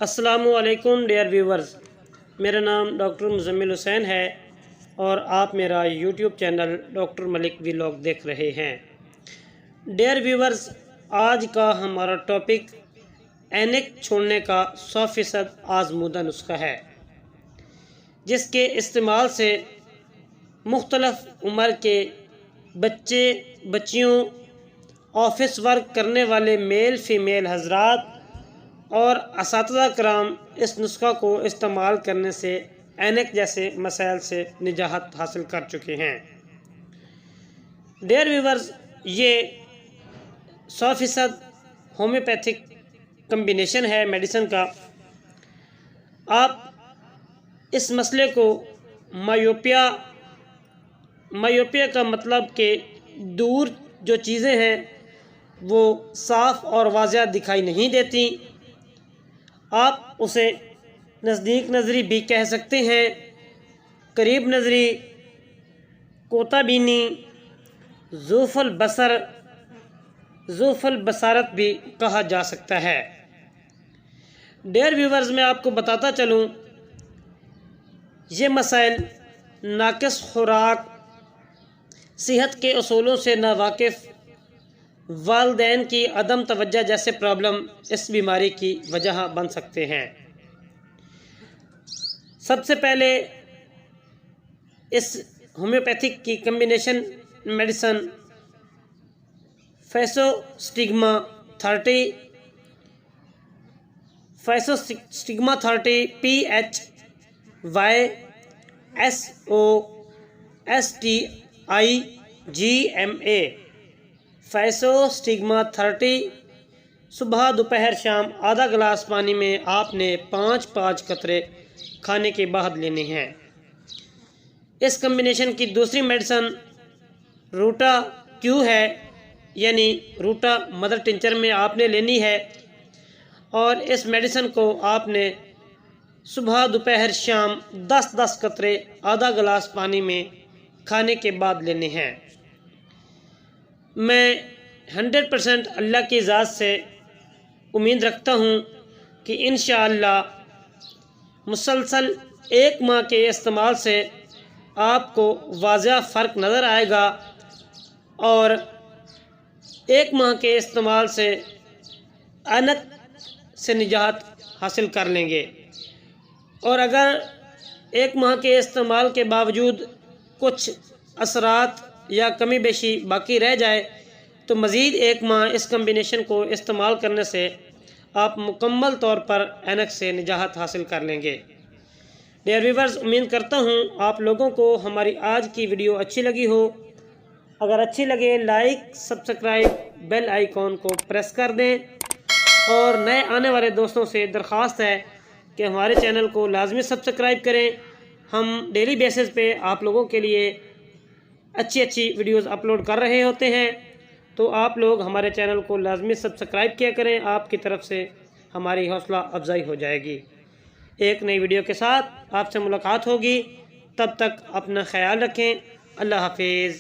अस्सलामुअलैकुम dear viewers, मेरा नाम डॉक्टर मुज़म्मिल हुसैन है और आप मेरा YouTube channel doctor Malik vlog देख रहे हैं। डियर व्यूवर्स, आज का हमारा टॉपिक एनेक छोड़ने का 100% आज़मूदा नुस्खा है, जिसके इस्तेमाल से मुख्तलफ़ उम्र के बच्चे बच्चियों, ऑफिस वर्क करने वाले मेल फ़ीमेल हज़रात और असातिज़ा कराम इस नुस्खा को इस्तेमाल करने से एनेक जैसे मसाइल से निजात हासिल कर चुके हैं। डियर व्यूवर्स, ये 100% होम्योपैथिक कम्बिनेशन है मेडिसिन का। आप इस मसले को मायोपिया का मतलब कि दूर जो चीज़ें हैं वो साफ़ और वाज़िया दिखाई नहीं देती, आप उसे नज़दीक नज़री भी कह सकते हैं, करीब नज़री, कोताबीनी, ज़ूफ़ल बसारत भी कहा जा सकता है। डियर व्यूवर्स, मैं आपको बताता चलूँ, ये मसाइल नाक़िस खुराक, सेहत के उसूलों से नावाकिफ़, वालिदैन की अदम तवज्जो जैसे प्रॉब्लम इस बीमारी की वजह बन सकते हैं। सबसे पहले इस होम्योपैथिक की कम्बिनेशन मेडिसन फैसोस्टिग्मा 30 PHYSOSTIGMA फैसोस्टिग्मा 30 सुबह दोपहर शाम आधा गिलास पानी में आपने 5-5 कतरे खाने के बाद लेने हैं। इस कम्बिनेशन की दूसरी मेडिसन रूटा क्यू है, यानी रूटा मदर टिंचर में आपने लेनी है और इस मेडिसन को आपने सुबह दोपहर शाम 10-10 कतरे आधा गिलास पानी में खाने के बाद लेने हैं। मैं 100% अल्लाह की ज़ात से उम्मीद रखता हूँ कि इंशाअल्लाह मुसलसल 1 माह के इस्तेमाल से आपको वाज़िया फ़र्क नज़र आएगा और 1 माह के इस्तेमाल से एनेक से निजात हासिल कर लेंगे। और अगर 1 माह के इस्तेमाल के बावजूद कुछ असरात या कमी बेशी बाकी रह जाए तो मज़ीद 1 माह इस कम्बिनेशन को इस्तेमाल करने से आप मुकम्मल तौर पर एनेक से निजात हासिल कर लेंगे। डियर व्यूवर्स, उम्मीद करता हूँ आप लोगों को हमारी आज की वीडियो अच्छी लगी हो। अगर अच्छी लगे लाइक, सब्सक्राइब, बेल आइकॉन को प्रेस कर दें और नए आने वाले दोस्तों से दरख्वास्त है कि हमारे चैनल को लाजमी सब्सक्राइब करें। हम डेली बेसिस पे आप लोगों के लिए अच्छी वीडियोस अपलोड कर रहे होते हैं, तो आप लोग हमारे चैनल को लाजमी सब्सक्राइब किया करें। आपकी तरफ से हमारी हौसला अफजाई हो जाएगी। एक नई वीडियो के साथ आपसे मुलाकात होगी, तब तक अपना ख्याल रखें। अल्लाह हाफिज़।